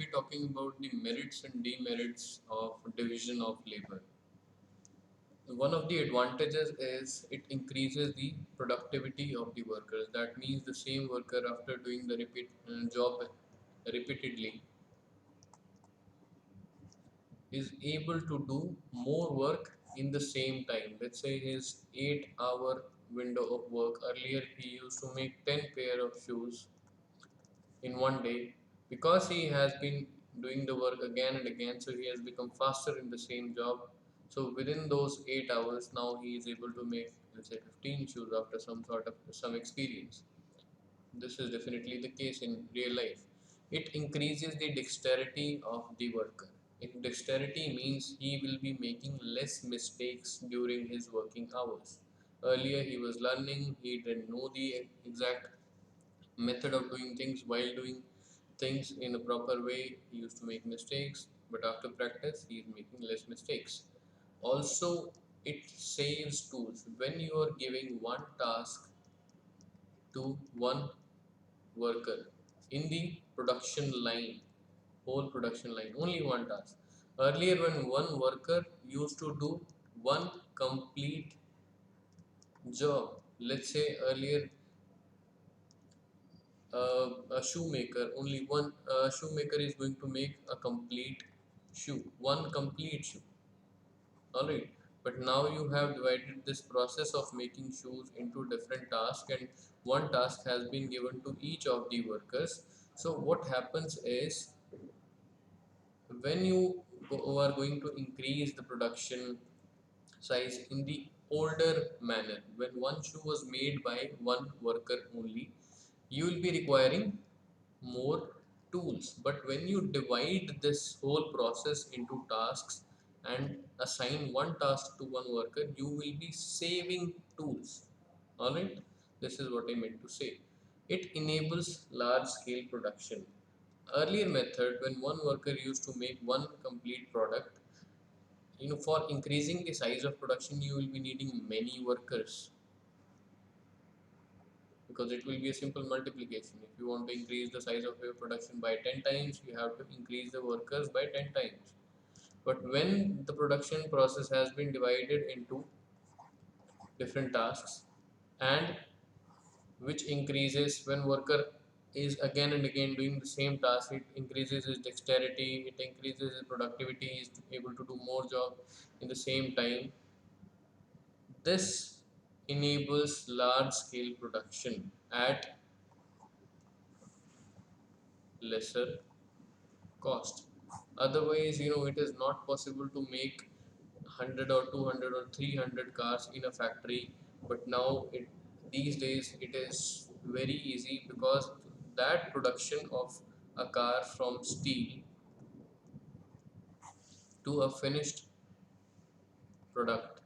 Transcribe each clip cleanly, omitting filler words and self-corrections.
be talking about the merits and demerits of division of labor. One of the advantages is it increases the productivity of the workers. That means the same worker, after doing the job repeatedly, is able to do more work in the same time. Let's say his 8 hour window of work, earlier he used to make 10 pair of shoes in one day. Because he has been doing the work again and again, so he has become faster in the same job. So within those 8 hours, now he is able to make, let's say, 15 shoes after some sort of some experience. This is definitely the case in real life. It increases the dexterity of the worker. If dexterity means he will be making less mistakes during his working hours. Earlier he was learning, he didn't know the exact method of doing things. While doing things in a proper way, he used to make mistakes, but after practice he is making less mistakes. Also, it saves tools. When you are giving one task to one worker in the production line, whole production line, only one task. Earlier, when one worker used to do one complete job, let's say earlier, a shoemaker, only one shoemaker is going to make a complete shoe, one complete shoe. All right, but now you have divided this process of making shoes into different tasks, and one task has been given to each of the workers. So what happens is, when you are going to increase the production size in the older manner, when one shoe was made by one worker only, you will be requiring more tools. But when you divide this whole process into tasks and assign one task to one worker, you will be saving tools. All right, this is what I meant to say. It enables large scale production. Earlier method, when one worker used to make one complete product, for increasing the size of production, you will be needing many workers, because it will be a simple multiplication. If you want to increase the size of your production by 10 times, you have to increase the workers by 10 times. But when the production process has been divided into different tasks, and which increases when worker is again and again doing the same task, it increases his dexterity, it increases his productivity, he is able to do more job in the same time. This enables large scale production at lesser cost. Otherwise, it is not possible to make 100 or 200 or 300 cars in a factory. But now, these days, it is very easy, because that production of a car from steel to a finished product,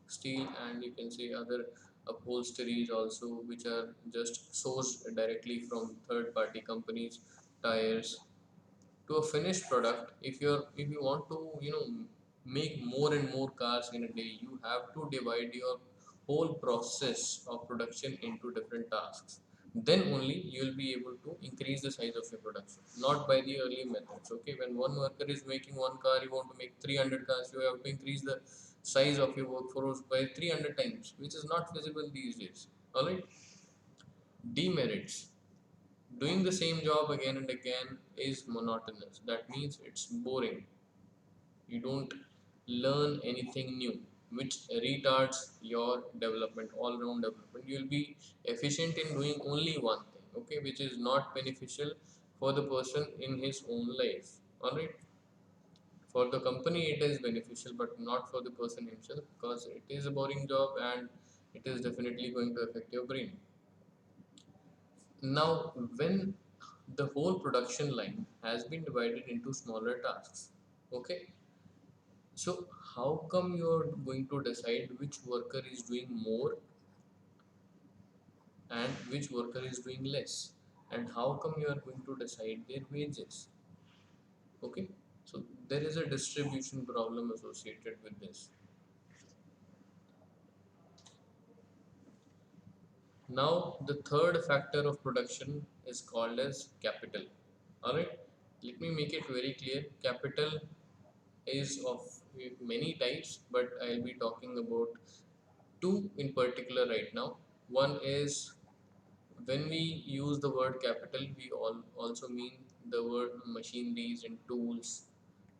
steel, and you can say other upholsteries also, which are just sourced directly from third party companies, tires, to a finished product. If you want to make more and more cars in a day, you have to divide your whole process of production into different tasks. Then only you will be able to increase the size of your production, not by the early methods. Okay, when one worker is making one car, you want to make 300 cars, you have to increase the size of your workforce by 300 times, which is not feasible these days. All right. Demerits: doing the same job again and again is monotonous. That means it's boring. You don't learn anything new, which retards your development, all round development. You'll be efficient in doing only one thing, okay, which is not beneficial for the person in his own life. All right. For the company, it is beneficial, but not for the person himself, because it is a boring job and it is definitely going to affect your brain. Now, when the whole production line has been divided into smaller tasks, okay, so how come you're going to decide which worker is doing more and which worker is doing less? And how come you are going to decide their wages? Okay, so there is a distribution problem associated with this. Now, the third factor of production is called as capital. All right. Let me make it very clear. Capital is of many types, but I'll be talking about two in particular right now. One is, when we use the word capital, we also mean the word machineries and tools,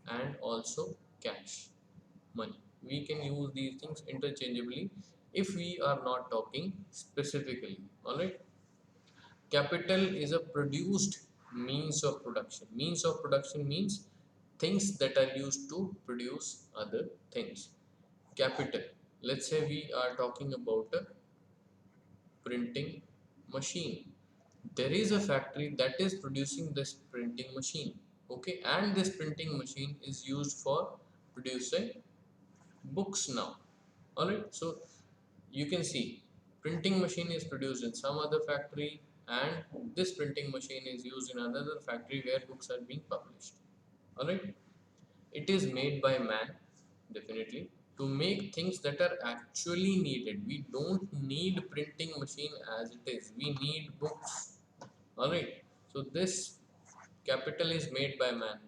and also cash, money. We can use these things interchangeably if we are not talking specifically. Alright. Capital is a produced means of production. Means of production means things that are used to produce other things. Capital. Let's say we are talking about a printing machine. There is a factory that is producing this printing machine. Okay, and this printing machine is used for producing books now. Alright, so you can see printing machine is produced in some other factory, and this printing machine is used in another factory where books are being published. Alright, it is made by man, definitely, to make things that are actually needed. We don't need printing machine as it is, we need books. Alright, so this capital is made by man.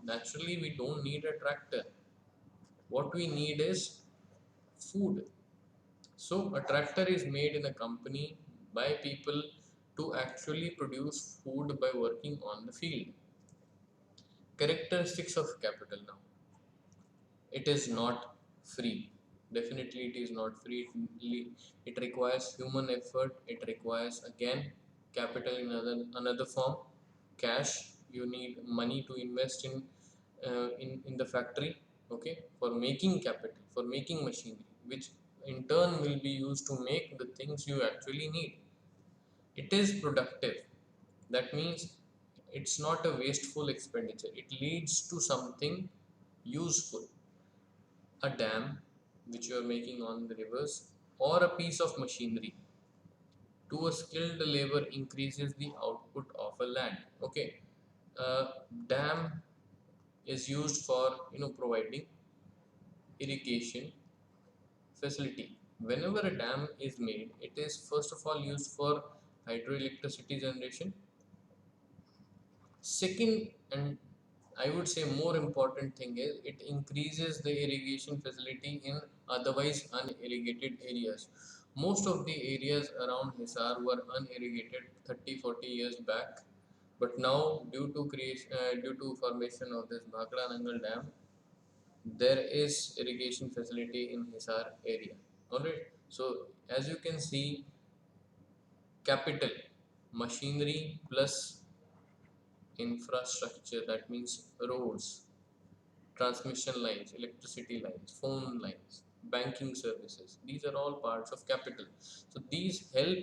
Naturally, we don't need a tractor. What we need is food. So a tractor is made in a company by people to actually produce food by working on the field. Characteristics of capital now. It is not free. Definitely it is not free. It requires human effort. It requires again capital in another form. Cash. You need money to invest in the factory, okay, for making capital, for making machinery, which in turn will be used to make the things you actually need. It is productive. That means it's not a wasteful expenditure. It leads to something useful. A dam which you are making on the rivers, or a piece of machinery to a skilled labor increases the output of a land. Okay, a dam is used for providing irrigation facility. Whenever a dam is made, it is first of all used for hydroelectricity generation. Second, and I would say more important thing, is it increases the irrigation facility in otherwise unirrigated areas. Most of the areas around Hisar were unirrigated 30-40 years back, but now due to formation of this Bhakra Nangal Dam, there is irrigation facility in Hisar area. Alright, so as you can see, capital, machinery plus infrastructure, that means roads, transmission lines, electricity lines, phone lines, banking services, these are all parts of capital. So these help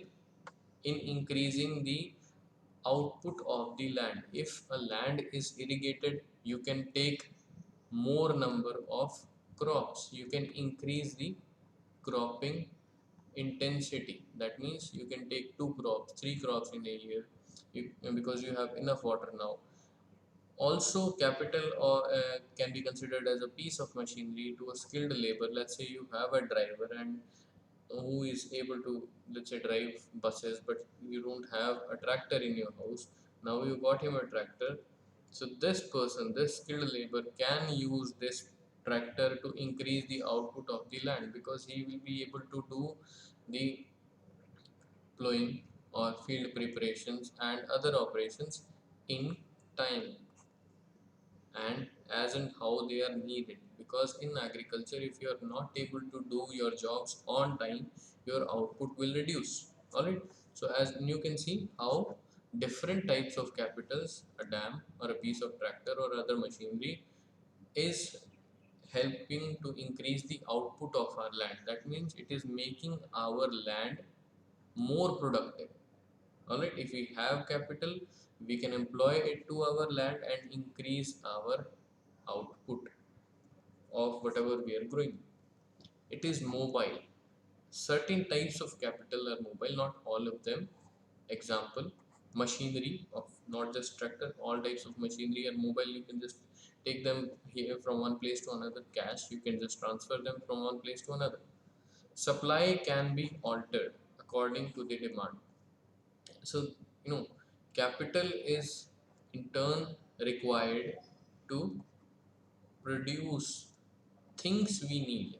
in increasing the output of the land. If a land is irrigated, you can take more number of crops. You can increase the cropping intensity. That means you can take 2 crops, 3 crops in a year, because you have enough water now. Also, capital can be considered as a piece of machinery to a skilled labor. Let's say you have a driver and who is able to, let's say, drive buses, but you don't have a tractor in your house. Now you got him a tractor. So this person, this skilled labor, can use this tractor to increase the output of the land, because he will be able to do the plowing or field preparations and other operations in time and as and how they are needed. Because in agriculture, if you are not able to do your jobs on time, your output will reduce. All right, so as you can see how different types of capitals, a dam or a piece of tractor or other machinery, is helping to increase the output of our land. That means it is making our land more productive. Alright, if we have capital, we can employ it to our land and increase our output of whatever we are growing. It is mobile. Certain types of capital are mobile, not all of them. Example, machinery of not just tractor, all types of machinery are mobile. You can just take them here from one place to another. Cash, you can just transfer them from one place to another. Supply can be altered according to the demand. So, capital is in turn required to produce things we need.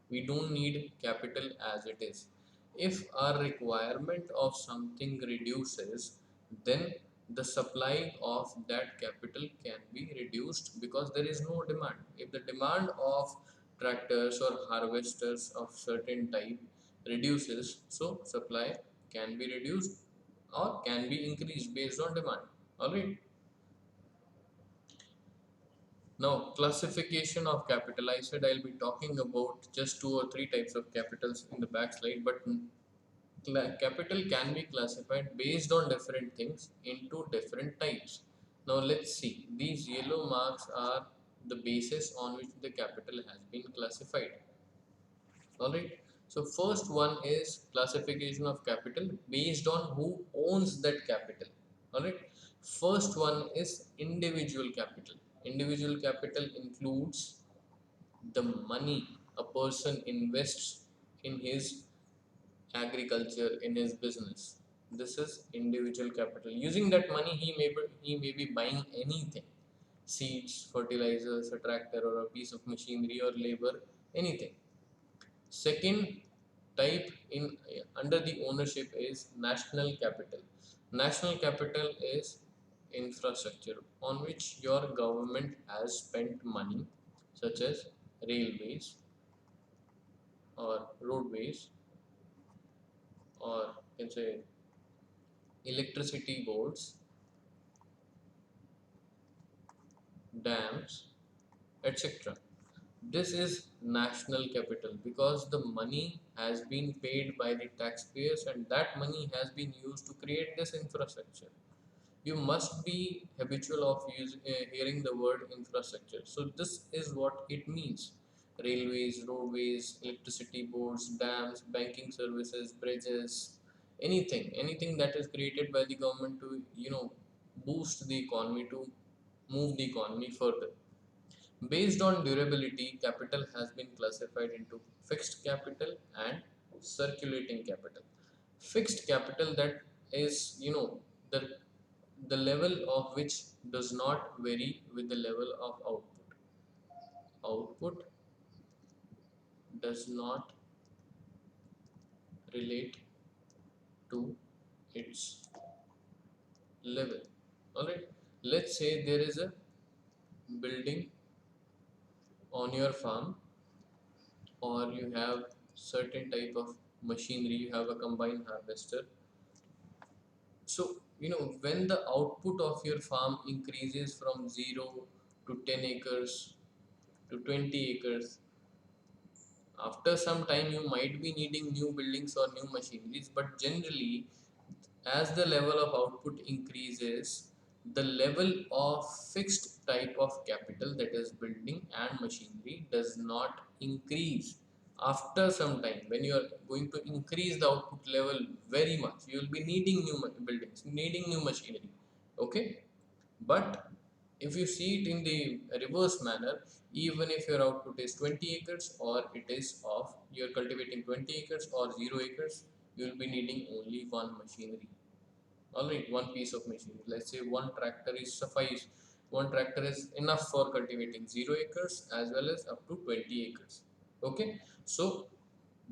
We don't need capital as it is. If our requirement of something reduces, then the supply of that capital can be reduced because there is no demand. If the demand of tractors or harvesters of certain type reduces, so supply can be reduced or can be increased based on demand. Alright. Now, classification of capital. I said I'll be talking about just two or three types of capitals in the back slide, but capital can be classified based on different things into different types. Now, let's see. These yellow marks are the basis on which the capital has been classified. Alright. So, first one is classification of capital based on who owns that capital. Alright. First one is individual capital. Individual capital includes the money a person invests in his agriculture, in his business. This is individual capital. Using that money, he may be buying anything: seeds, fertilizers, a tractor, or a piece of machinery or labor, anything. Second type in under the ownership is national capital. National capital is infrastructure on which your government has spent money, such as railways or roadways, or you can say electricity boards, dams, etc. This is national capital because the money has been paid by the taxpayers and that money has been used to create this infrastructure. You must be habitual of hearing the word infrastructure. So this is what it means: railways, roadways, electricity boards, dams, banking services, bridges, anything that is created by the government to boost the economy, to move the economy further. Based on durability, capital has been classified into fixed capital and circulating capital. Fixed capital, that is the the level of which does not vary with the level of output. Output does not relate to its level. Alright, let's say there is a building on your farm, or you have certain type of machinery, you have a combine harvester. So when the output of your farm increases from 0 to 10 acres to 20 acres, after some time you might be needing new buildings or new machineries, but generally, as the level of output increases, the level of fixed type of capital, that is building and machinery, does not increase. After some time, when you are going to increase the output level very much, you will be needing new buildings, needing new machinery. Okay. But if you see it in the reverse manner, even if your output is 20 acres, or it is of you're cultivating 20 acres or 0 acres, you will be needing only one machinery. Alright, one piece of machinery. Let's say one tractor is suffice. One tractor is enough for cultivating 0 acres as well as up to 20 acres. Okay, so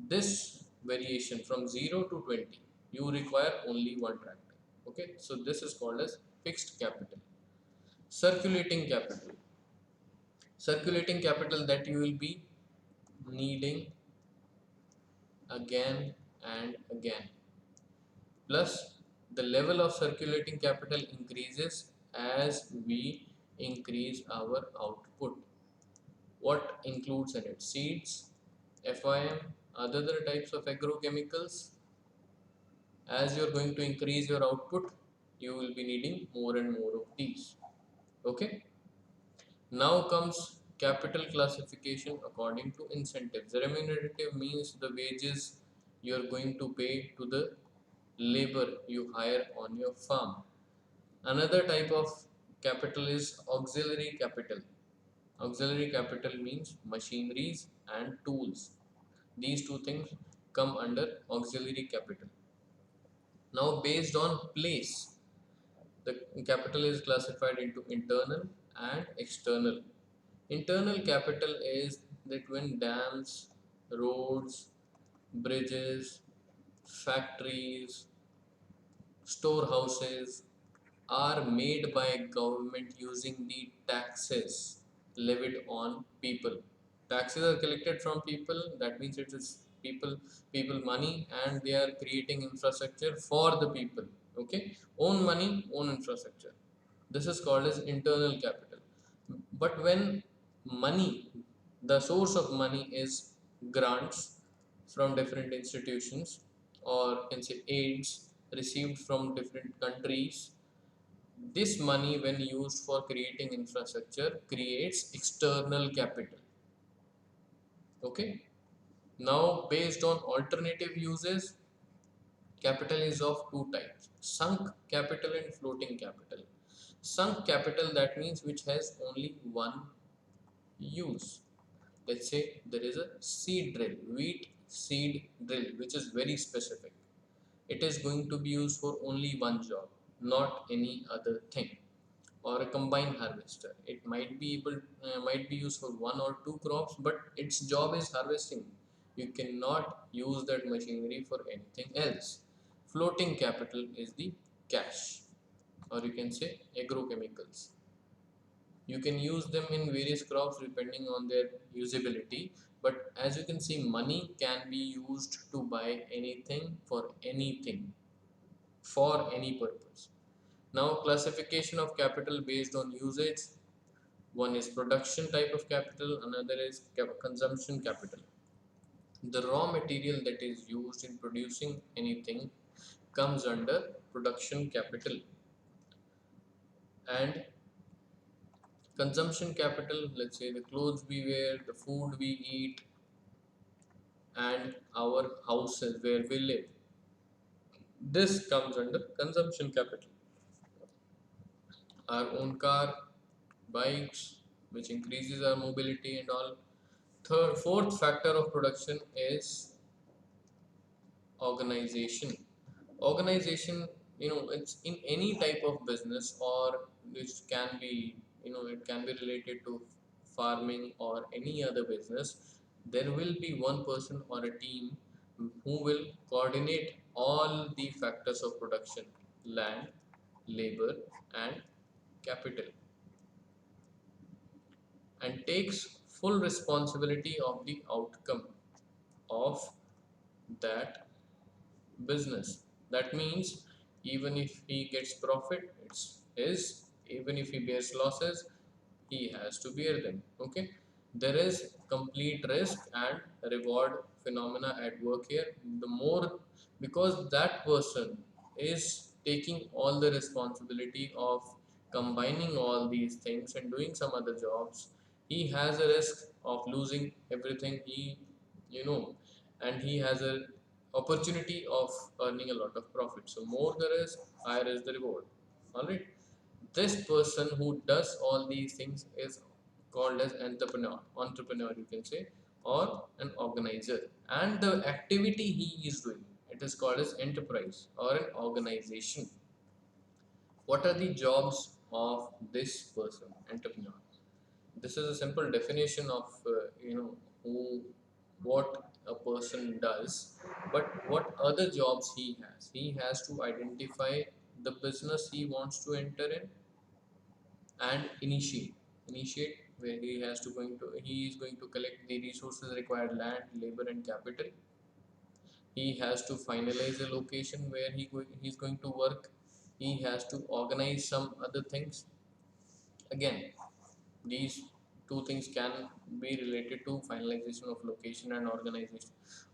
this variation from 0 to 20, you require only one tractor. Okay, so this is called as fixed capital. Circulating capital. Circulating capital, that you will be needing again and again. Plus, the level of circulating capital increases as we increase our output. What includes in it? Seeds, FIM, other types of agrochemicals. As you are going to increase your output, you will be needing more and more of these. Okay. Now comes capital classification according to incentives. Remunerative means the wages you are going to pay to the labor you hire on your farm. Another type of capital is auxiliary capital. Auxiliary capital means machineries and tools. These two things come under auxiliary capital. Now, based on place, The capital is classified into internal and external. Internal capital is that when dams, roads, bridges, factories, storehouses are made by government using the taxes levied on people. Taxes are collected from people, that means it is people money, and they are creating infrastructure for the people. Okay, own money, own infrastructure. This is called as internal capital. But when money, the source of money is grants from different institutions, or can say aids received from different countries, this money when used for creating infrastructure creates external capital. Okay. Now based on alternative uses, capital is of two types: sunk capital and floating capital. Sunk capital, that means which has only one use. Let's say there is a seed drill, wheat seed drill, which is very specific. It is going to be used for only one job, not any other thing. Or a combine harvester, it might be used for one or two crops, but its job is harvesting. You cannot use that machinery for anything else. Floating capital is the cash, or you can say agrochemicals. You can use them in various crops depending on their usability, but as you can see, money can be used to buy anything for anything, for any purpose. Now classification of capital based on usage: one is production type of capital, another is consumption capital. The raw material that is used in producing anything comes under production capital. And consumption capital, let's say the clothes we wear, the food we eat, and our houses where we live, this comes under consumption capital. Our own car, bikes, which increases our mobility and all. Fourth factor of production is organization. Organization, it's in any type of business, or which can be, it can be related to farming or any other business. There will be one person or a team who will coordinate all the factors of production: land, labor, and capital, and takes full responsibility of the outcome of that business. That means even if he gets profit, it's his. Even if he bears losses, he has to bear them. Okay, there is complete risk and reward phenomena at work here. The more, because that person is taking all the responsibility of combining all these things and doing some other jobs, he has a risk of losing everything he, you know and he has a opportunity of earning a lot of profit. So more the risk, higher is the reward. All right. This person who does all these things is called as entrepreneur, you can say, or an organizer. And the activity he is doing, it is called as enterprise or an organization. What are the jobs of this person, entrepreneur? This is a simple definition of who, what a person does. But what other jobs he has to identify the business he wants to enter in, and initiate where he is going to collect the resources required: land, labor, and capital. He has to finalize the location where he's going to work. He has to organize some other things. Again, these two things can be related to finalization of location and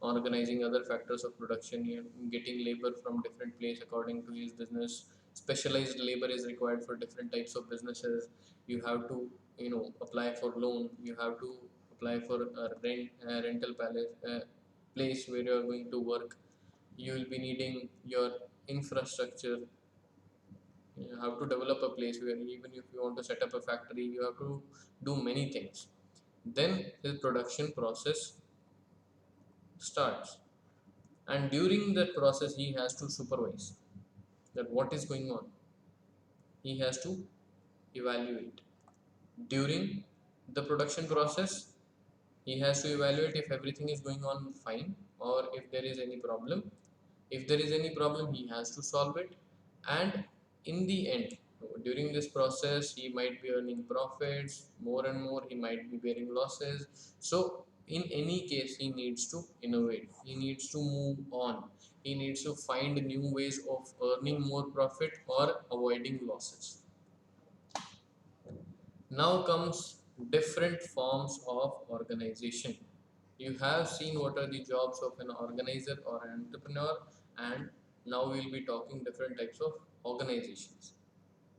organizing other factors of production, getting labor from different place according to his business. Specialized labor is required for different types of businesses. You have to apply for loan. You have to apply for a rental palace, place where you are going to work. You will be needing your infrastructure. You have to develop a place where even if you want to set up a factory, you have to do many things. Then the production process starts, and during that process he has to supervise that what is going on. he has to evaluate. During the production process, he has to evaluate if everything is going on fine or if there is any problem. If there is any problem, he has to solve it. And in the end, during this process, he might be earning profits more and more, he might be bearing losses. So in any case, he needs to innovate, he needs to move on, he needs to find new ways of earning more profit or avoiding losses. Now comes different forms of organization. You have seen what are the jobs of an organizer or an entrepreneur, and now we'll be talking different types of organizations.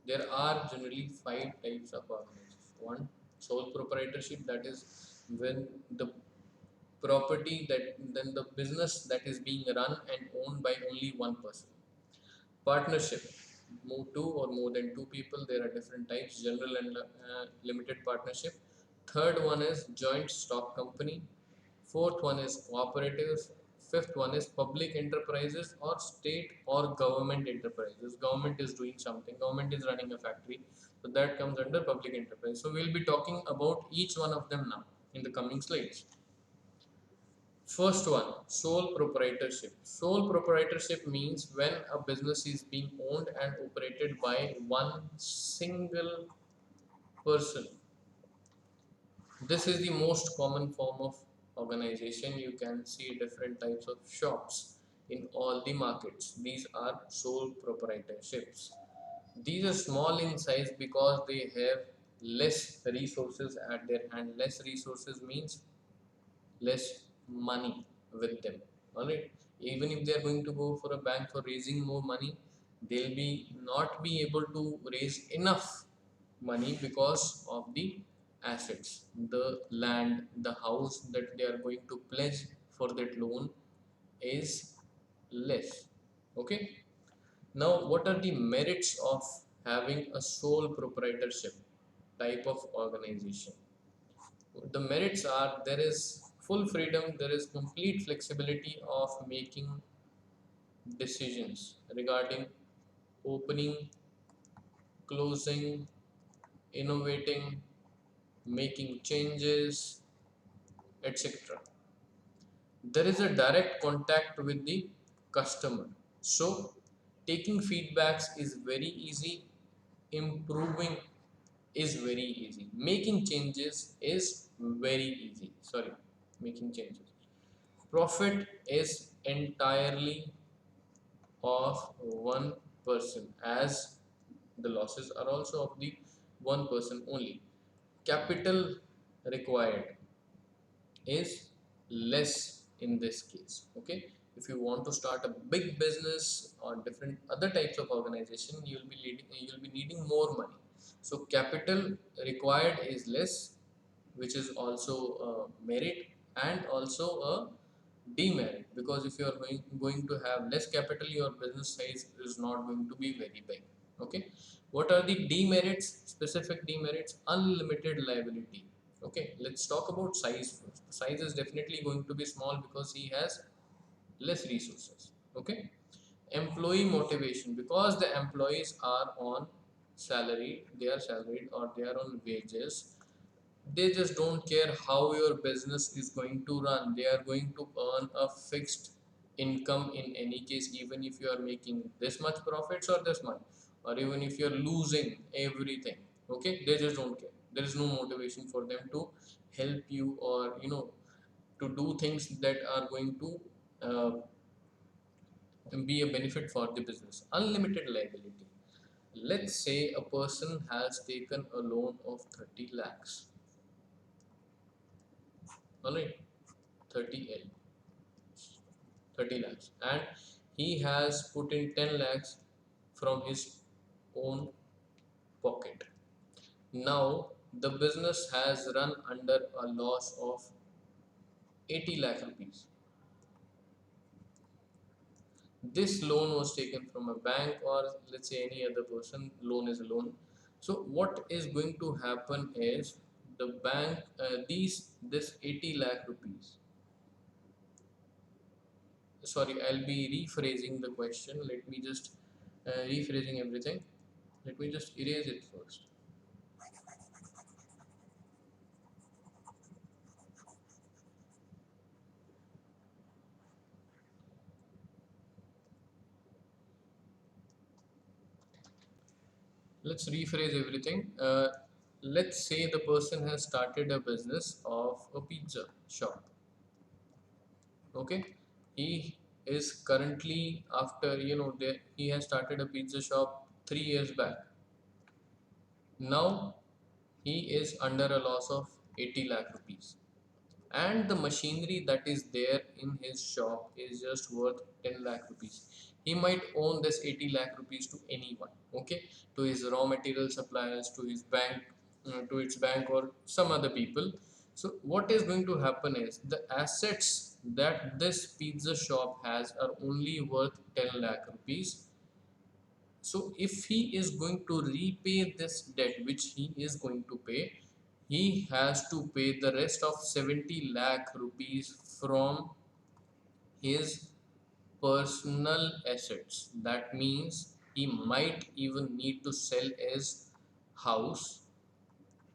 There are generally five types of organizations. One, sole proprietorship, that is when the property that then the business that is being run and owned by only one person. Partnership, two or more than two people, there are different types, general and limited partnership. Third one is joint stock company. Fourth one is cooperatives. Fifth one is public enterprises or state or government enterprises. Government is doing something, government is running a factory, so that comes under public enterprise. So we'll be talking about each one of them now in the coming slides. First one, sole proprietorship. Sole proprietorship means when a business is being owned and operated by one single person. This is the most common form of organization. You can see different types of shops in all the markets. These are sole proprietorships. These are small in size because they have less resources at their hand. Less resources means less money with them. All right, even if they are going to go for a bank for raising more money, they'll be not be able to raise enough money because of the assets, the land, the house that they are going to pledge for that loan is less. Okay, now what are the merits of having a sole proprietorship type of organization? The merits are there is full freedom, there is complete flexibility of making decisions regarding opening, closing, innovating, making changes, etc. There is a direct contact with the customer. So, taking feedbacks is very easy, improving is very easy, making changes is very easy. Sorry, making changes. Profit is entirely of one person, as the losses are also of the one person only. Capital required is less in this case. Okay, if you want to start a big business or different other types of organization, you'll be needing more money. So capital required is less, which is also a merit and also a demerit, because if you are going to have less capital, your business size is not going to be very big. Okay, what are the demerits? Specific demerits: unlimited liability. Okay, let's talk about size first. Size is definitely going to be small because he has less resources. Okay, employee motivation, because the employees are on salary, they are salaried or they are on wages, they just don't care how your business is going to run. They are going to earn a fixed income in any case, even if you are making this much profits or this much, or even if you are losing everything. Okay, they just don't care. There is no motivation for them to help you or to do things that are going to uh, be a benefit for the business. Unlimited liability. Let's say a person has taken a loan of 30 lakhs. All right, 30 L, 30 lakhs, and he has put in 10 lakhs from his own pocket. Now the business has run under a loss of 80 lakh rupees. This loan was taken from a bank or let's say any other person. Loan is a loan. So what is going to happen is the bank, this 80 lakh rupees, sorry, I'll be rephrasing the question. Let me just rephrasing everything. Let me just erase it first. Let's rephrase everything. Let's say the person has started a business of a pizza shop. Okay, he is currently, after he has started a pizza shop 3 years back. Now he is under a loss of 80 lakh rupees, and the machinery that is there in his shop is just worth 10 lakh rupees. He might own this 80 lakh rupees to anyone, okay, to his raw material suppliers, to his bank, to its bank, or some other people. So what is going to happen is the assets that this pizza shop has are only worth 10 lakh rupees. So if he is going to repay this debt which he is going to pay, he has to pay the rest of 70 lakh rupees from his personal assets. That means he might even need to sell his house,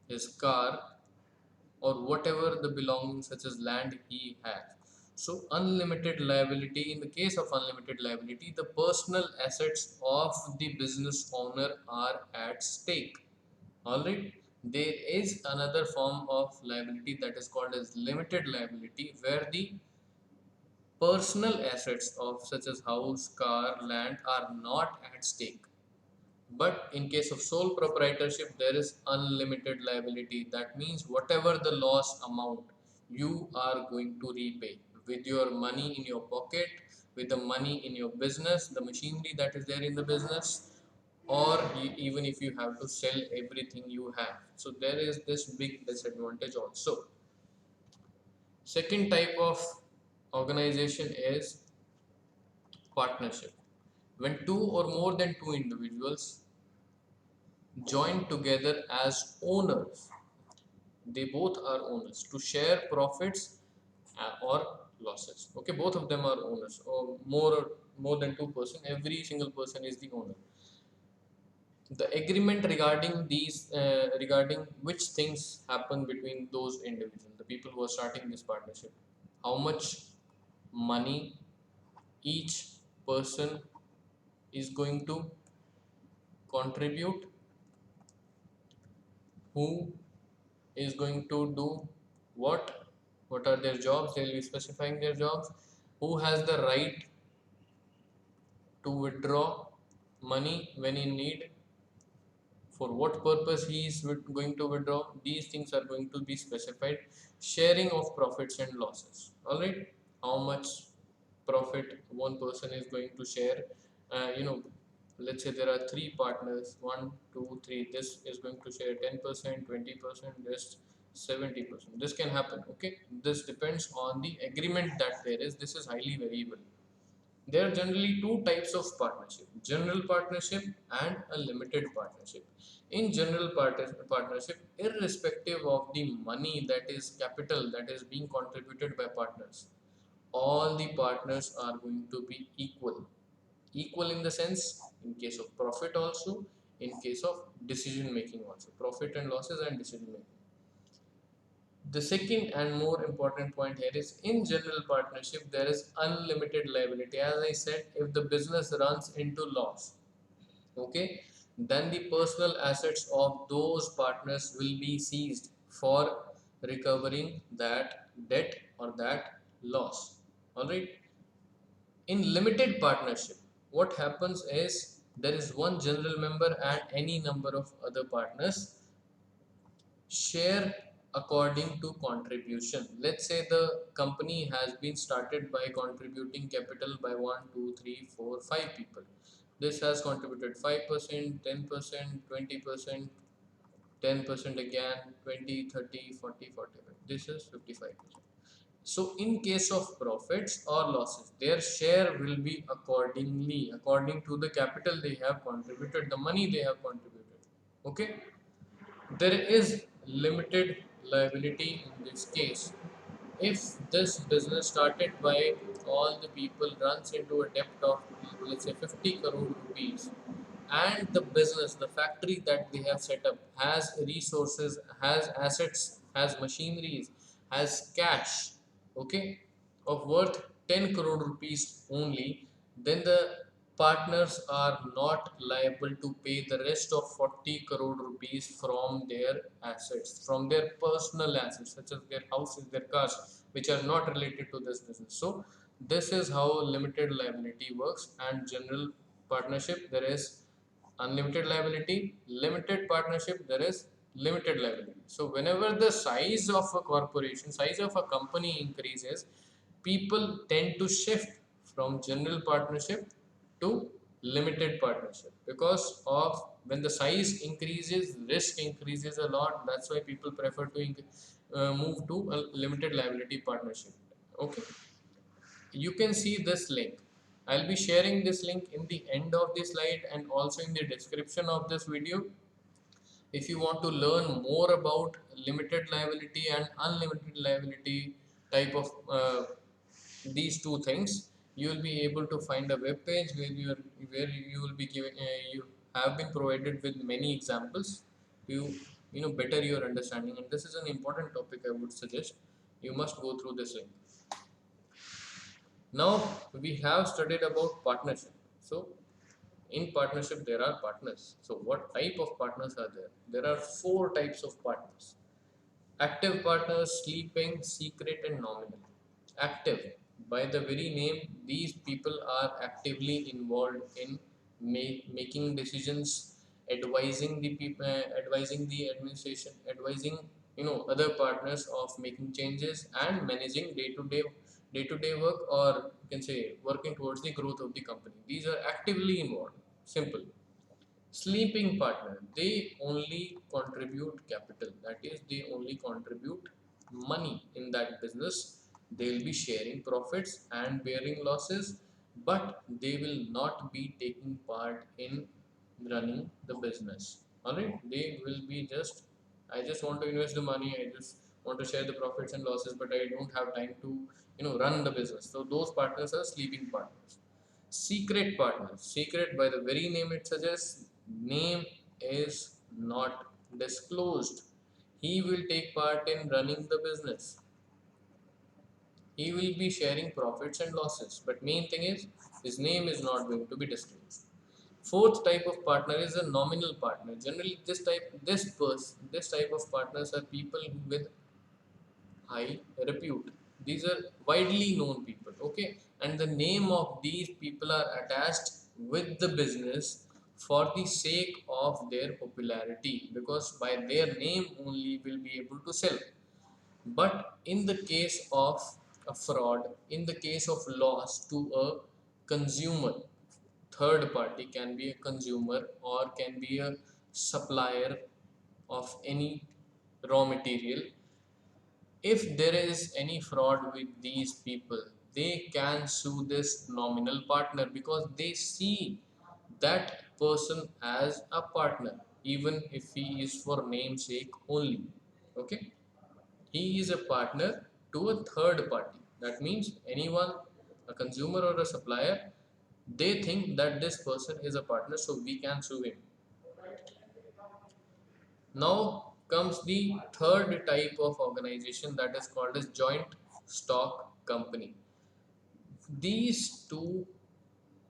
his car, or whatever the belongings such as land he has. So unlimited liability, in the case of unlimited liability, the personal assets of the business owner are at stake. Alright, there is another form of liability that is called as limited liability, where the personal assets of such as house, car, land are not at stake. But in case of sole proprietorship, there is unlimited liability. That means whatever the loss amount, you are going to repay with your money in your pocket, with the money in your business, the machinery that is there in the business, or even if you have to sell everything you have. So there is this big disadvantage also. Second type of organization is partnership. When two or more than two individuals join together as owners, they both are owners to share profits or losses. Okay, both of them are owners, or more than two-person, every single person is the owner. The agreement regarding these, regarding which things happen between those individuals, the people who are starting this partnership, how much money each person is going to contribute, who is going to do what what are their jobs, they will be specifying their jobs, who has the right to withdraw money when in need, for what purpose he is going to withdraw, these things are going to be specified. Sharing of profits and losses, all right, how much profit one person is going to share. Let's say there are three partners, one, two, three. This is going to share 10%, 20%, rest 70%. This can happen. Okay, this depends on the agreement that there is. This is highly variable. There are generally two types of partnership: general partnership and a limited partnership. In general partnership, irrespective of the money, that is capital, that is being contributed by partners, all the partners are going to be equal. Equal in the sense, in case of profit also, in case of decision making also, profit and losses and decision making. The second and more important point here is, in general partnership there is unlimited liability. As I said, if the business runs into loss, okay, then the personal assets of those partners will be seized for recovering that debt or that loss. All right. In limited partnership, what happens is there is one general member and any number of other partners share according to contribution. Let's say the company has been started by contributing capital by 1, 2, 3, 4, 5 people. This has contributed 5%, 10%, 20%, 10% again, 20, 30, 40, 45. This is 55%. So in case of profits or losses, their share will be accordingly, according to the capital they have contributed, the money they have contributed. Okay. There is limited liability in this case. If this business started by all the people runs into a debt of, let's say, 50 crore rupees, and the business, the factory that they have set up has resources, has assets, has machineries, has cash, okay, of worth 10 crore rupees only, then the partners are not liable to pay the rest of 40 crore rupees from their assets, from their personal assets, such as their houses, their cars, which are not related to this business. So, this is how limited liability works, and general partnership there is unlimited liability, limited partnership there is limited liability. So whenever the size of a corporation, size of a company increases, people tend to shift from general partnership to limited partnership, because of when the size increases, risk increases a lot. That's why people prefer to move to a limited liability partnership. Okay, you can see this link. I'll be sharing this link in the end of the slide and also in the description of this video. If you want to learn more about limited liability and unlimited liability type of these two things, you will be able to find a web page where you will be giving you have been provided with many examples to better your understanding. And this is an important topic. I would suggest you must go through this link. Now we have studied about partnership. So in partnership there are partners. So what type of partners are there? There are four types of partners: active partners, sleeping, secret, and nominal. Active, by the very name, these people are actively involved in making decisions, advising the people, advising the administration, advising other partners of making changes and managing day-to-day work, or you can say working towards the growth of the company. These are actively involved. Simple. Sleeping partner, they only contribute capital, that is, they only contribute money in that business. They will be sharing profits and bearing losses, but they will not be taking part in running the business. Alright, they will be just, I just want to invest the money, I just want to share the profits and losses, but I don't have time to run the business. So those partners are sleeping partners. Secret partners. Secret, by the very name it suggests, name is not disclosed. He will take part in running the business. He will be sharing profits and losses. But main thing is, his name is not going to be disclosed. Fourth type of partner is a nominal partner. Generally, this type of partners are people with high repute. These are widely known people, okay, and the name of these people are attached with the business for the sake of their popularity, because by their name only will be able to sell. But in the case of a fraud, in the case of loss to a consumer, third party, can be a consumer or can be a supplier of any raw material, if there is any fraud with these people, they can sue this nominal partner, because they see that person as a partner, even if he is for namesake only. Okay, he is a partner to a third party. That means anyone, a consumer or a supplier, they think that this person is a partner, so we can sue him. Now comes the third type of organization, that is called as joint stock company. These two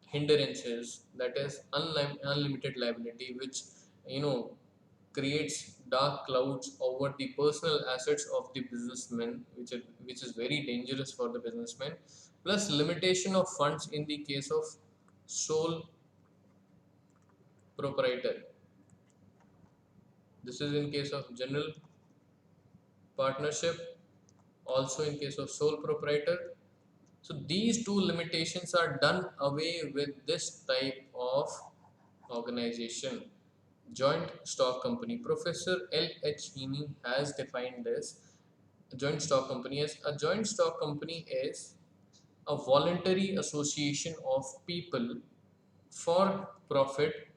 hindrances, that is unlimited liability, which you know creates dark clouds over the personal assets of the businessman, which is very dangerous for the businessman, plus limitation of funds in the case of sole proprietor. This is in case of general partnership, also in case of sole proprietor. So these two limitations are done away with this type of organization, joint stock company. Professor L.H. Heaney has defined this joint stock company as: a joint stock company is a voluntary association of people for profit,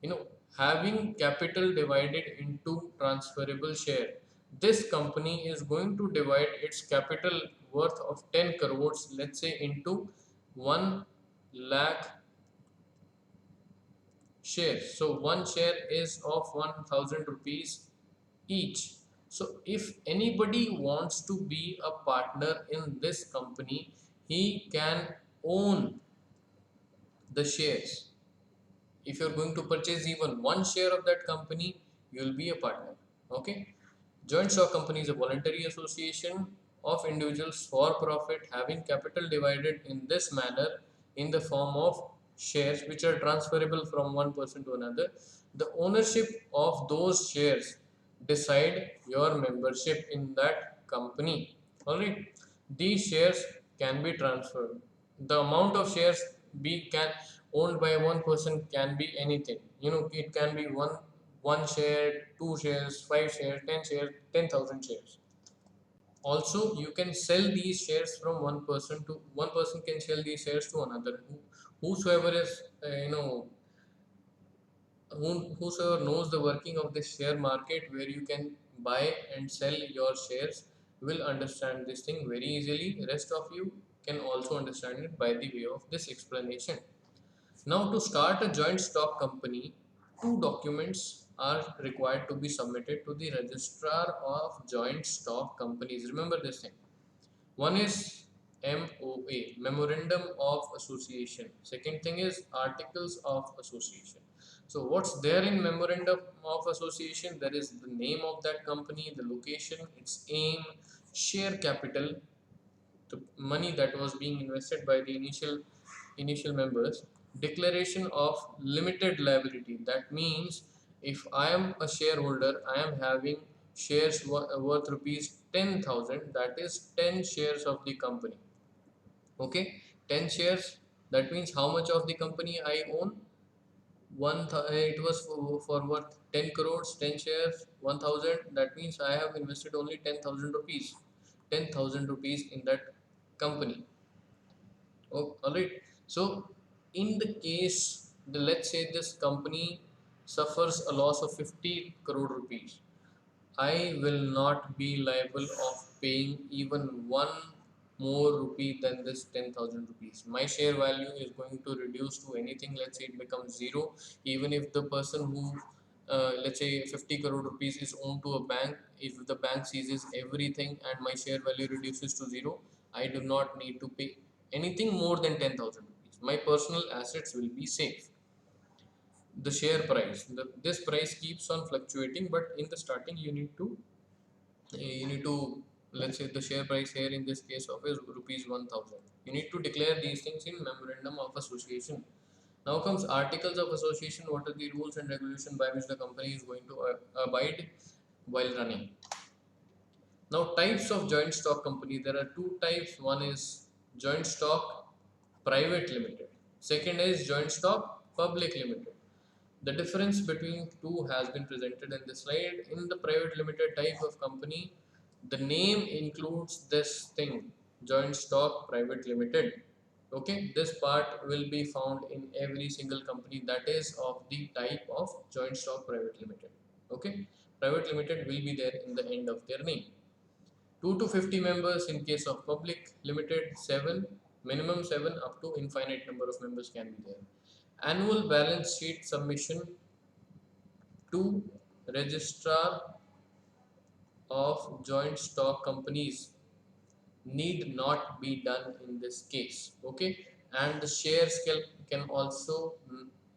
you know having capital divided into transferable share. This company is going to divide its capital worth of 10 crores, let's say, into 1 lakh shares. So one share is of 1000 rupees each. So if anybody wants to be a partner in this company, he can own the shares. If you're going to purchase even one share of that company, you'll be a partner. Okay. Joint stock company is a voluntary association of individuals for profit having capital divided in this manner in the form of shares which are transferable from one person to another. The ownership of those shares decide your membership in that company. Alright, these shares can be transferred. The amount of shares be can owned by one person can be anything. It can be one share, two shares, five shares, 10 shares, 10,000 shares. Also, you can sell these shares from one person can sell these shares to another. Whosoever is whosoever knows the working of the share market where you can buy and sell your shares will understand this thing very easily. Rest of you can also understand it by the way of this explanation. Now, to start a joint stock company, two documents are required to be submitted to the registrar of joint stock companies. Remember this thing. One is MOA, Memorandum of Association. Second thing is Articles of Association. So what's there in Memorandum of Association? There is the name of that company, the location, its aim, share capital, the money that was being invested by the initial members, declaration of limited liability. That means if I am a shareholder, I am having shares worth rupees 10,000, that is 10 shares of the company. Okay, 10 shares, that means how much of the company I own. It was for what, 10 crores, 10 shares, 1000, that means I have invested only 10,000 rupees, 10,000 rupees in that company. Oh, all right. So, in the case, let's say this company suffers a loss of 50 crore rupees, I will not be liable of paying even one more rupee than this 10,000 rupees. My share value is going to reduce to anything. Let's say it becomes zero. Even if the person who, let's say 50 crore rupees is owned to a bank, if the bank seizes everything and my share value reduces to zero, I do not need to pay anything more than 10,000 rupees. My personal assets will be safe. The share price, this price keeps on fluctuating, but in the starting you need to let's say the share price here in this case of is rupees 1000. You need to declare these things in memorandum of association. Now comes articles of association. What are the rules and regulation by which the company is going to abide while running? Now, types of joint stock company, there are two types. One is joint stock private limited, second is joint stock public limited. The difference between two has been presented in the slide. In the private limited type of company, the name includes this thing, joint stock private limited. Okay, this part will be found in every single company that is of the type of joint stock private limited. Okay, private limited will be there in the end of their name. 2 to 50 members in case of public limited, 7, minimum 7, up to infinite number of members can be there. Annual balance sheet submission to registrar of joint stock companies need not be done in this case. Okay, and the shares can also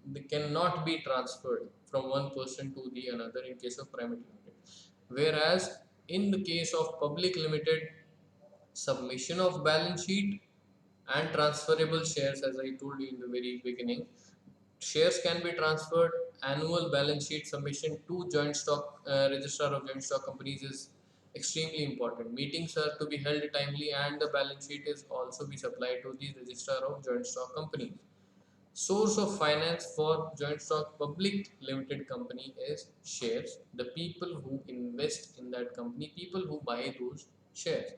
they cannot be transferred from one person to the another in case of private limited. Whereas in the case of public limited, submission of balance sheet and transferable shares, as I told you in the very beginning, shares can be transferred. Annual balance sheet submission to joint stock registrar of joint stock companies is extremely important. Meetings are to be held timely and the balance sheet is also be supplied to the registrar of joint stock companies. Source of finance for joint stock public limited company is shares. The people who invest in that company, people who buy those shares,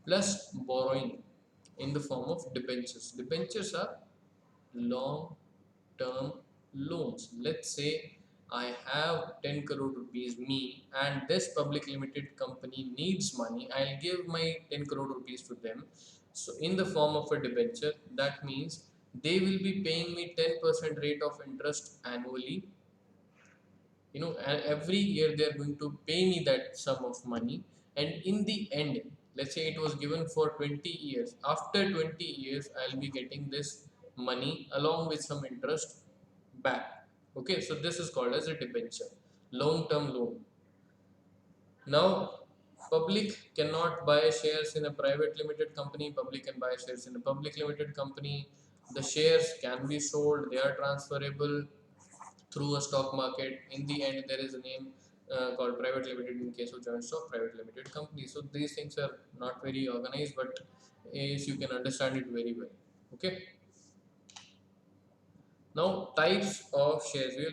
plus borrowing in the form of debentures. Debentures are long term loans. Let's say I have 10 crore rupees me and this public limited company needs money. I'll give my 10 crore rupees to them. So in the form of a debenture, that means they will be paying me 10% rate of interest annually. And every year they are going to pay me that sum of money, and in the end, let's say it was given for 20 years, after 20 years I'll be getting this money along with some interest back. Okay, so this is called as a debenture, long term loan. Now, public cannot buy shares in a private limited company. Public can buy shares in a public limited company. The shares can be sold. They are transferable through a stock market. In the end, there is a name called private limited in case of joint stock, private limited company. So these things are not very organized, but as you can understand it very well. Okay. Now, types of shares. We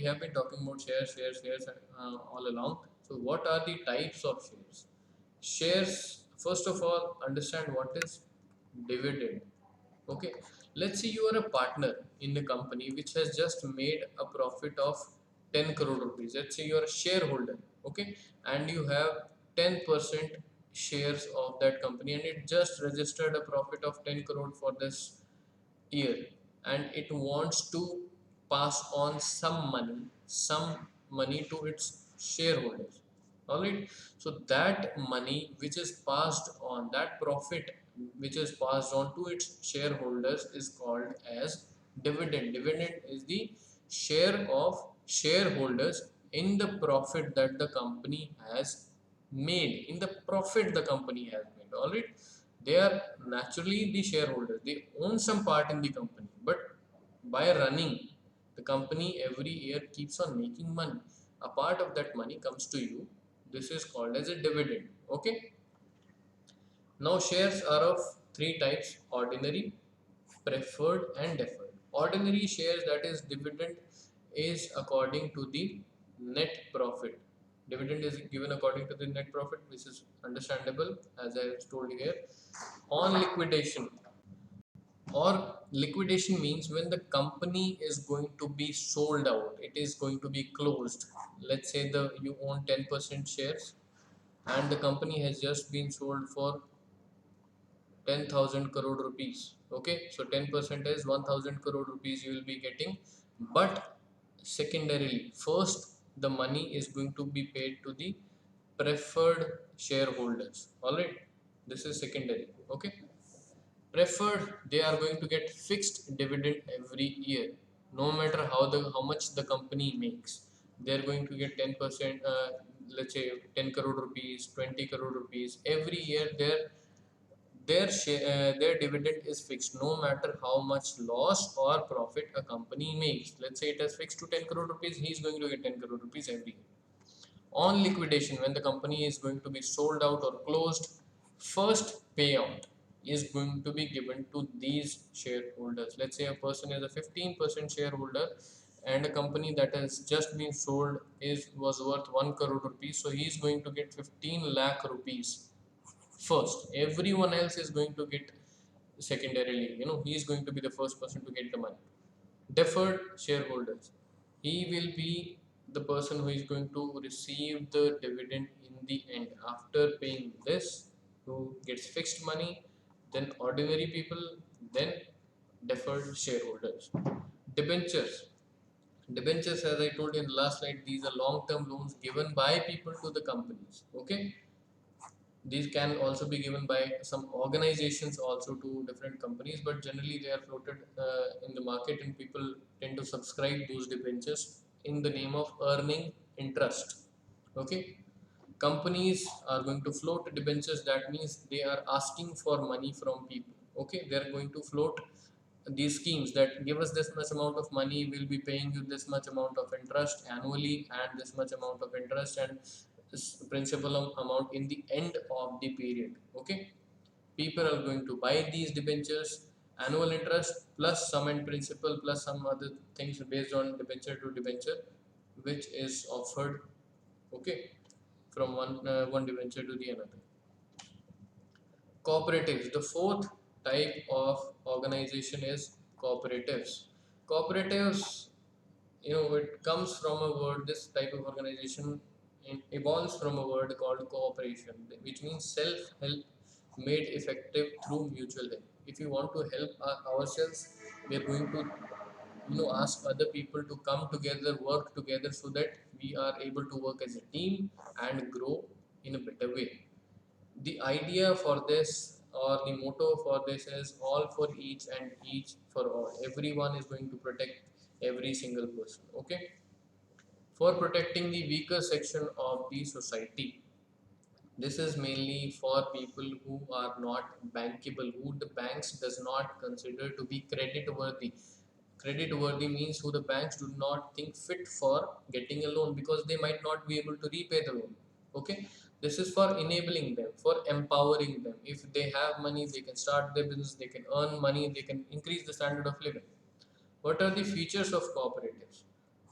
have been talking about shares all along. So, what are the types of shares? Shares. First of all, understand what is dividend. Okay, let's say you are a partner in a company which has just made a profit of 10 crore rupees. Let's say you are a shareholder. Okay, and you have 10% shares of that company, and it just registered a profit of 10 crore for this year, and it wants to pass on some money to its shareholders. All right, so that money which is passed on, that profit which is passed on to its shareholders, is called as dividend. Dividend is the share of shareholders in the profit that the company has made, in the profit the company has made. All right, they are naturally the shareholders, they own some part in the company, but by running the company every year keeps on making money. A part of that money comes to you. This is called as a dividend. Okay, now shares are of three types: ordinary, preferred, and deferred. Ordinary shares, that is dividend, is according to the net profit. Dividend is given according to the net profit, which is understandable as I have told you here. On liquidation, or liquidation means when the company is going to be sold out, it is going to be closed. Let's say you own 10% shares and the company has just been sold for 10,000 crore rupees. Okay, so 10% is 1,000 crore rupees you will be getting, but secondarily, first the money is going to be paid to the preferred shareholders. All right, this is secondary. Okay, preferred, they are going to get fixed dividend every year, no matter how much the company makes. They are going to get 10%, let's say 10 crore rupees, 20 crore rupees every year. Their dividend is fixed, no matter how much loss or profit a company makes. Let's say it is fixed to 10 crore rupees, he is going to get 10 crore rupees every year. On liquidation, when the company is going to be sold out or closed, first payout is going to be given to these shareholders. Let's say a person is a 15% shareholder and a company that has just been sold was worth 1 crore rupees, so he is going to get 15 lakh rupees first. Everyone else is going to get secondarily. He is going to be the first person to get the money. Deferred shareholders, he will be the person who is going to receive the dividend in the end after paying this, who gets fixed money, then ordinary people, then deferred shareholders. Debentures debentures, as I told you in the last slide, these are long term loans given by people to the companies. Okay, these can also be given by some organizations also to different companies, but generally they are floated in the market, and people tend to subscribe those debentures in the name of earning interest. Okay, companies are going to float debentures. That means they are asking for money from people. Okay, they are going to float these schemes that give us this much amount of money, we'll be paying you this much amount of interest annually, and this much amount of interest and this principal amount in the end of the period. Okay, people are going to buy these debentures, annual interest plus some and principal plus some other things based on debenture to debenture, which is offered. Okay, from one debenture to the another. Cooperatives, the fourth type of organization is cooperatives. Cooperatives, it comes from a word, this type of organization evolves from a word called cooperation, which means self help made effective through mutual help. if we want to help ourselves, we are going to ask other people to come together, work together, so that we are able to work as a team and grow in a better way. The idea for this, or the motto for this, is all for each and each for all. Everyone is going to protect every single person. Okay, for protecting the weaker section of the society. This is mainly for people who are not bankable, who the banks does not consider to be credit worthy. Credit worthy means who the banks do not think fit for getting a loan, because they might not be able to repay the loan. Okay, this is for enabling them, for empowering them. If they have money, they can start their business, they can earn money, they can increase the standard of living. What are the features of cooperatives?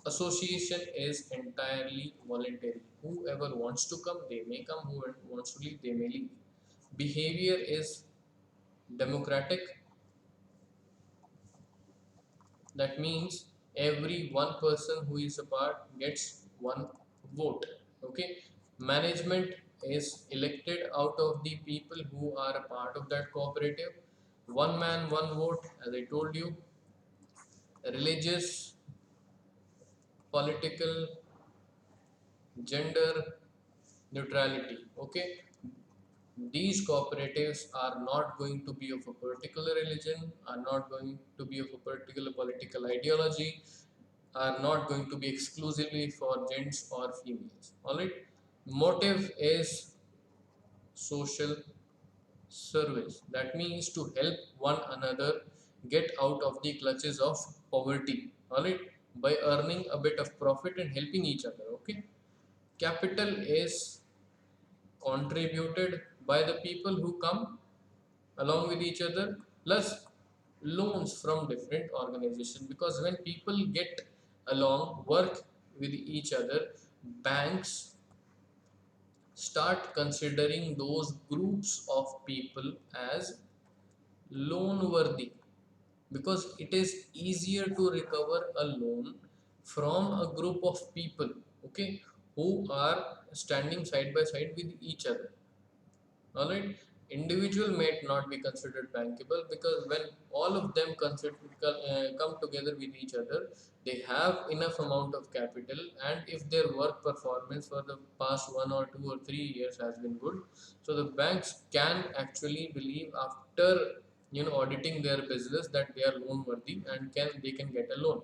Association is entirely voluntary. Whoever wants to come, they may come. Whoever wants to leave, they may leave. Behavior is democratic. That means every one person who is a part gets one vote. Okay. Management is elected out of the people who are a part of that cooperative. One man, one vote, as I told you. Religious, political, gender neutrality. Okay, these cooperatives are not going to be of a particular religion, are not going to be of a particular political ideology, are not going to be exclusively for gents or females. All right, motive is social service. That means to help one another get out of the clutches of poverty. All right, by earning a bit of profit and helping each other. Okay, capital is contributed by the people who come along with each other, plus loans from different organizations, because when people get along, work with each other, banks start considering those groups of people as loan worthy, because it is easier to recover a loan from a group of people, okay, who are standing side by side with each other. All right, individual may not be considered bankable, because when all of them come together with each other, they have enough amount of capital, and if their work performance for the past 1 or 2 or 3 years has been good, so the banks can actually believe, after auditing their business, that they are loan worthy, and they can get a loan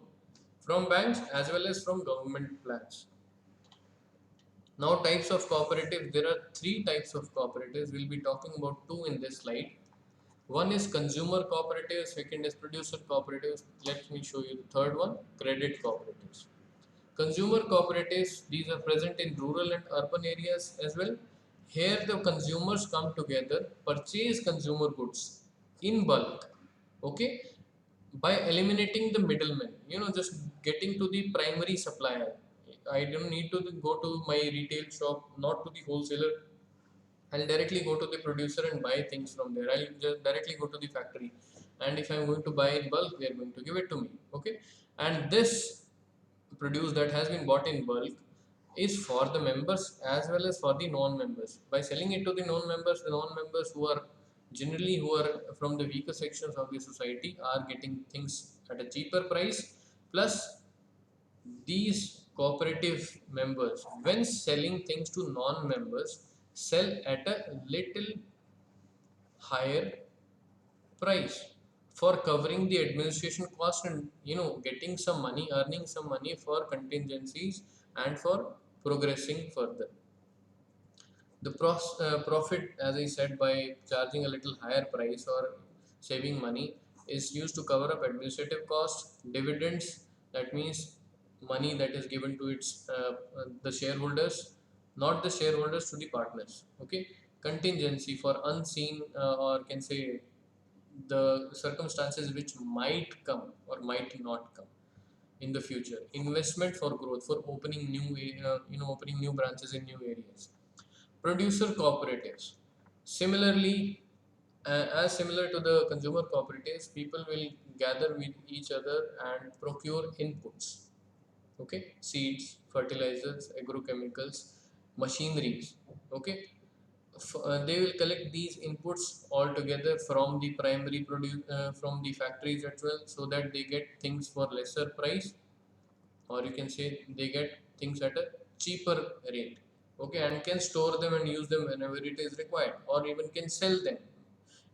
from banks as well as from government plans. Now, types of cooperatives. There are three types of cooperatives. We'll be talking about two in this slide. One is consumer cooperatives, second is producer cooperatives. Let me show you the third one, credit cooperatives. Consumer cooperatives, these are present in rural and urban areas as well. Here the consumers come together, purchase consumer goods in bulk, okay, by eliminating the middlemen, just getting to the primary supplier. I don't need to go to my retail shop, not to the wholesaler. I'll directly go to the producer and buy things from there. I'll just directly go to the factory, and if I'm going to buy in bulk, they are going to give it to me. Okay, and this produce that has been bought in bulk is for the members as well as for the non-members. By selling it to the non-members, the non-members who are from the weaker sections of the society are getting things at a cheaper price. Plus, these cooperative members, when selling things to non-members, sell at a little higher price for covering the administration cost, and getting some money, earning some money for contingencies and for progressing further. The profit, as I said, by charging a little higher price or saving money, is used to cover up administrative costs. Dividends, that means money that is given to the shareholders, not the shareholders, to the partners. Okay, contingency for unseen, or can say the circumstances which might come or might not come in the future. Investment for growth, for opening opening new branches in new areas. Producer cooperatives, similarly, as similar to the consumer cooperatives, people will gather with each other and procure inputs. Okay, seeds, fertilizers, agrochemicals, machineries. Okay, they will collect these inputs all together from the primary from the factories as well, so that they get things for lesser price, or you can say they get things at a cheaper rate. Okay, and can store them and use them whenever it is required, or even can sell them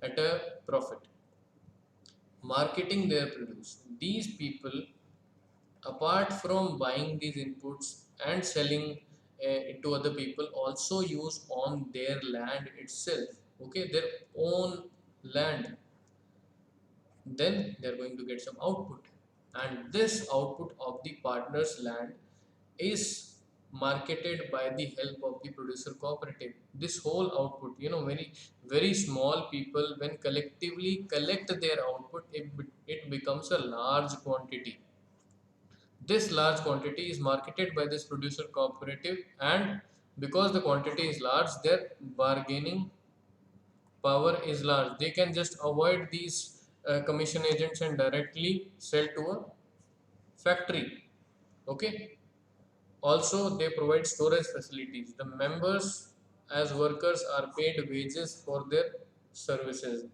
at a profit. Marketing their produce, these people, apart from buying these inputs and selling it to other people, also use on their land itself, okay, their own land. Then they're going to get some output, and this output of the partner's land is marketed by the help of the producer cooperative. This whole output, very very small people, when collectively collect their output, it becomes a large quantity. This large quantity is marketed by this producer cooperative, and because the quantity is large, their bargaining power is large. They can just avoid these commission agents and directly sell to a factory. Okay. Also, they provide storage facilities. The members, as workers, are paid wages for their services.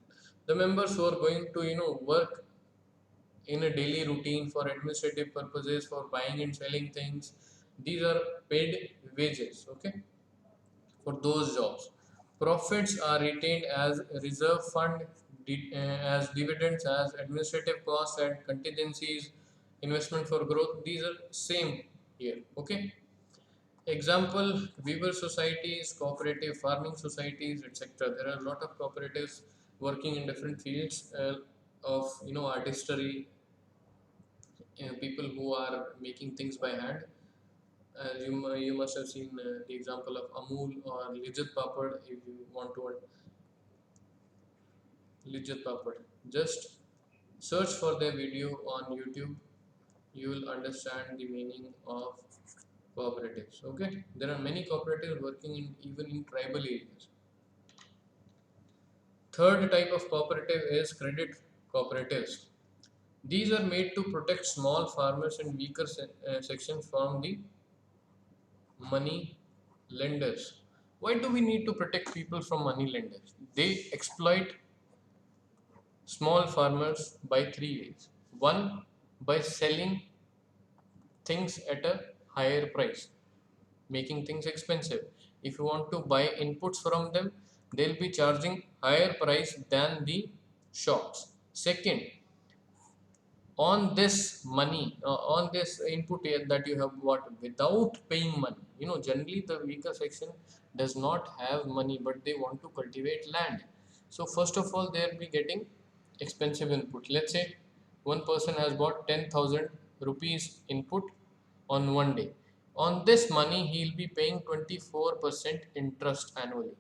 The members who are going to, work in a daily routine for administrative purposes, for buying and selling things, these are paid wages. Okay, for those jobs. Profits are retained as a reserve fund, as dividends, as administrative costs and contingencies, investment for growth. These are same here. Okay. Example: weaver societies, cooperative farming societies, etc. There are a lot of cooperatives working in different fields of artistry, people who are making things by hand. As you must have seen the example of Amul or Lijat Papad. If you want to Lijat Papad, just search for their video on YouTube. You will understand the meaning of cooperatives. Okay, there are many cooperatives working in even in tribal areas. Third type of cooperative is credit cooperatives. These are made to protect small farmers and weaker sections from the money lenders. Why do we need to protect people from money lenders? They exploit small farmers by three ways. One, by selling things at a higher price, making things expensive. If you want to buy inputs from them, they'll be charging higher price than the shops. Second, on this money, on this input that you have bought without paying money, generally the weaker section does not have money, but they want to cultivate land. So first of all, they'll be getting expensive input. Let's say one person has bought 10,000 rupees input on one day. On this money, he'll be paying 24% interest annually.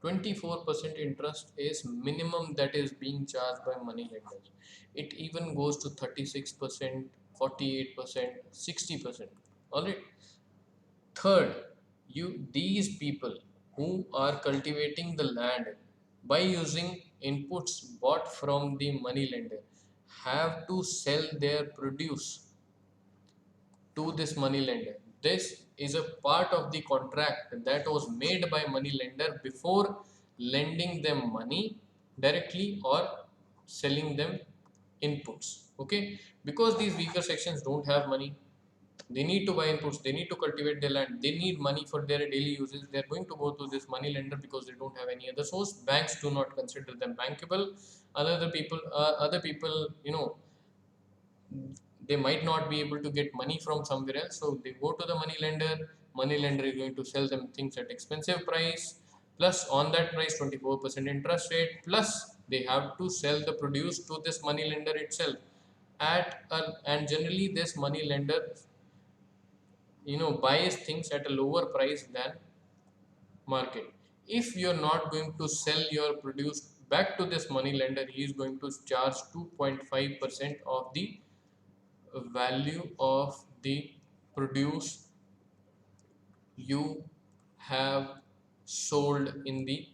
24% interest is minimum that is being charged by money lenders. It even goes to 36%, 48%, 60%. All right. Third, these people who are cultivating the land by using inputs bought from the money lender have to sell their produce to this money lender. This is a part of the contract that was made by money lender before lending them money directly or selling them inputs. Okay, because these weaker sections don't have money, they need to buy inputs, they need to cultivate their land, they need money for their daily uses. They are going to go to this money lender because they don't have any other source. Banks do not consider them bankable. Other people, they might not be able to get money from somewhere else, so they go to the money lender. Money lender is going to sell them things at expensive price, plus on that price 24% interest rate, plus they have to sell the produce to this money lender itself and generally this money lender buys things at a lower price than market. If you're not going to sell your produce back to this money lender, he is going to charge 2.5% of the value of the produce you have sold in the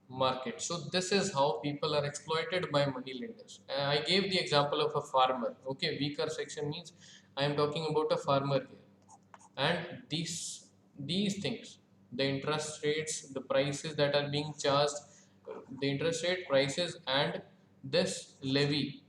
market. So this is how people are exploited by money lenders. I gave the example of a farmer. Okay, weaker section means I am talking about a farmer here, and this these things, the interest rates, the prices that are being charged, the interest rate prices, and this levy,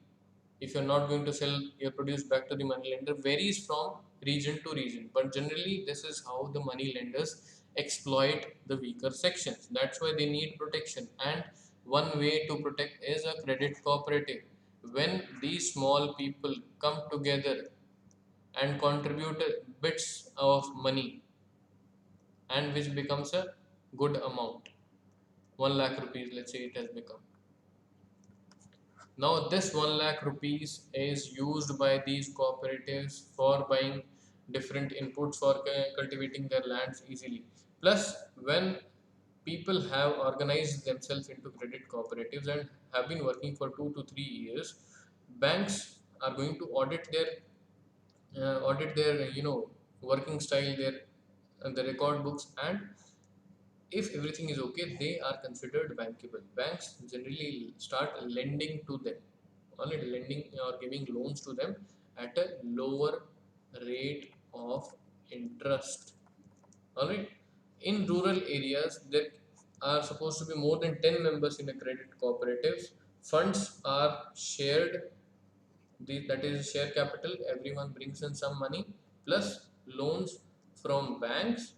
if you're not going to sell your produce back to the money lender, varies from region to region. But generally, this is how the money lenders exploit the weaker sections. That's why they need protection. And one way to protect is a credit cooperative. When these small people come together and contribute bits of money, and which becomes a good amount, 1 lakh rupees, let's say it has become. Now this 1 lakh rupees is used by these cooperatives for buying different inputs for cultivating their lands easily. Plus, when people have organized themselves into credit cooperatives and have been working for 2 to 3 years, banks are going to audit their working style, their the record books, and if everything is okay, they are considered bankable. Banks generally start lending to them, only lending or giving loans to them at a lower rate of interest. All right. In rural areas, there are supposed to be more than 10 members in a credit cooperative. Funds are shared, that is share capital, everyone brings in some money, plus loans from banks,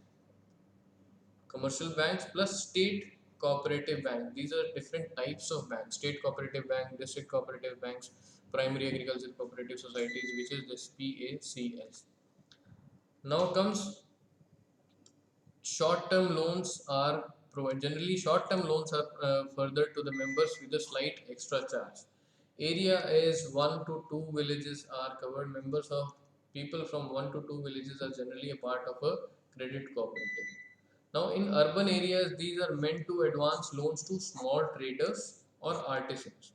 commercial banks, plus state cooperative bank. These are different types of banks: state cooperative bank, district cooperative banks, primary agricultural cooperative societies, which is this PACS. Now comes short-term loans are provided. Generally, short-term loans are further to the members with a slight extra charge. Area is 1 to 2 villages are covered. Members of people from 1 to 2 villages are generally a part of a credit cooperative. Now, in urban areas, these are meant to advance loans to small traders or artisans.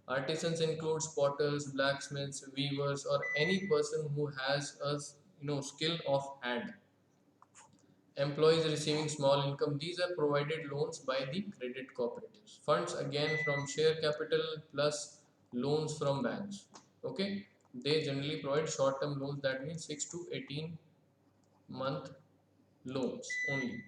Artisans include potters, blacksmiths, weavers, or any person who has a skill of hand. Employees receiving small income, these are provided loans by the credit cooperatives. Funds again from share capital plus loans from banks. Okay, they generally provide short-term loans, that means 6 to 18 month loans only.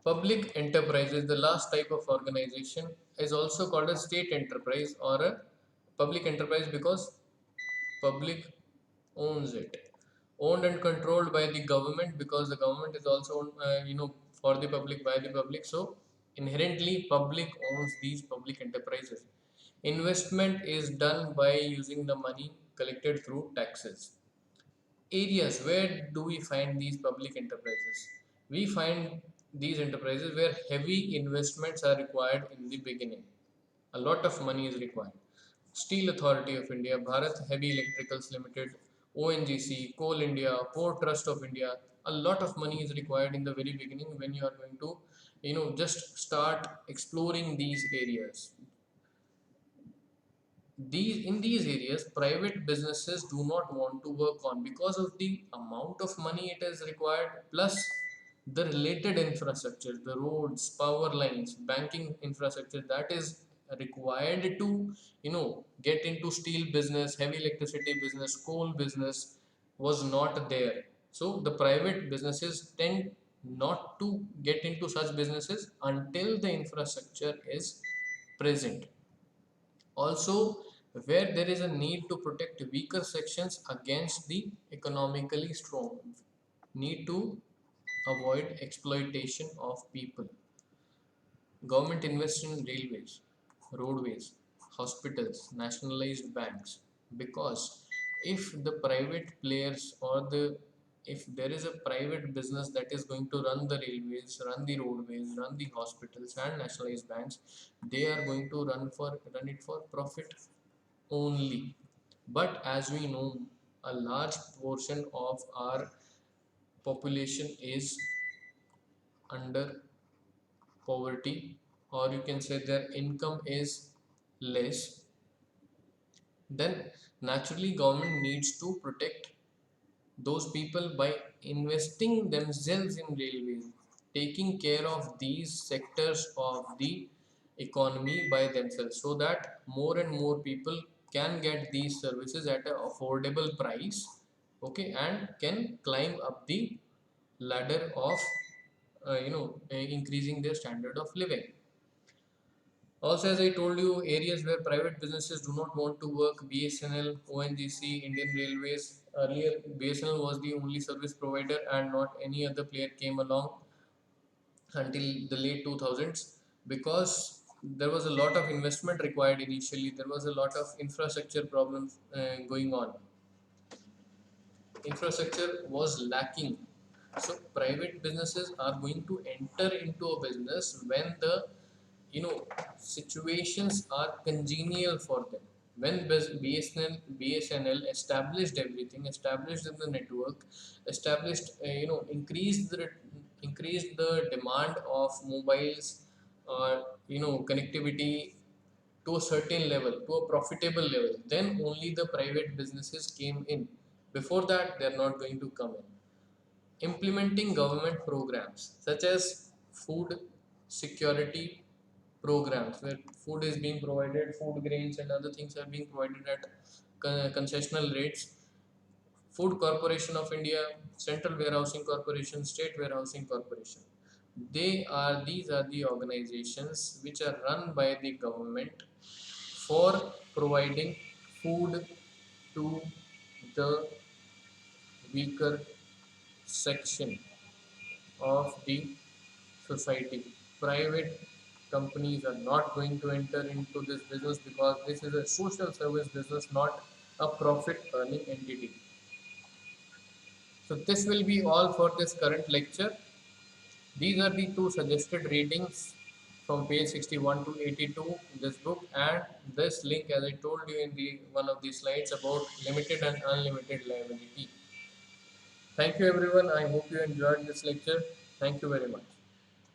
Public enterprises, the last type of organization, is also called a state enterprise or a public enterprise because public owns it. Owned and controlled by the government because the government is also for the public, by the public. So inherently public owns these public enterprises. Investment is done by using the money collected through taxes. Areas where do we find these public enterprises? We find these enterprises where heavy investments are required in the beginning. A lot of money is required. Steel Authority of India, Bharat Heavy Electricals Limited, ONGC, Coal India, Port Trust of India. A lot of money is required in the very beginning when you are going to just start exploring these areas. In these areas, private businesses do not want to work on because of the amount of money it is required, plus the related infrastructure, the roads, power lines, banking infrastructure that is required to get into steel business, heavy electricity business, coal business was not there. So the private businesses tend not to get into such businesses until the infrastructure is present. Also, where there is a need to protect weaker sections against the economically strong, need to avoid exploitation of people. Government invests in railways, roadways, hospitals, nationalized banks, because if the private players or if there is a private business that is going to run the railways, run the roadways, run the hospitals and nationalized banks, they are going to run it for profit only. But as we know, a large portion of our population is under poverty, or you can say their income is less. Then naturally government needs to protect those people by investing themselves in railways, taking care of these sectors of the economy by themselves, so that more and more people can get these services at an affordable price, okay, and can climb up the ladder of increasing their standard of living. Also, as I told you, areas where private businesses do not want to work, BSNL, ONGC, Indian Railways. Earlier BSNL was the only service provider and not any other player came along until the late 2000s, because there was a lot of investment required initially. There was a lot of infrastructure problems going on. Infrastructure was lacking. So private businesses are going to enter into a business when the situations are congenial for them. When BSNL established everything, established in the network, established increased the demand of mobiles or connectivity to a certain level, to a profitable level, then only the private businesses came in. Before that, they're not going to come in. Implementing government programs such as food security programs, where food is being provided, food grains and other things are being provided at concessional rates. Food Corporation of India, Central Warehousing Corporation, State Warehousing Corporation, these are the organizations which are run by the government for providing food to the weaker section of the society. Private companies are not going to enter into this business because this is a social service business, not a profit earning entity. So this will be all for this current lecture. These are the two suggested readings from page 61 to 82 in this book, and this link, as I told you in the one of the slides, about limited and unlimited liability. Thank you everyone. I hope you enjoyed this lecture. Thank you very much.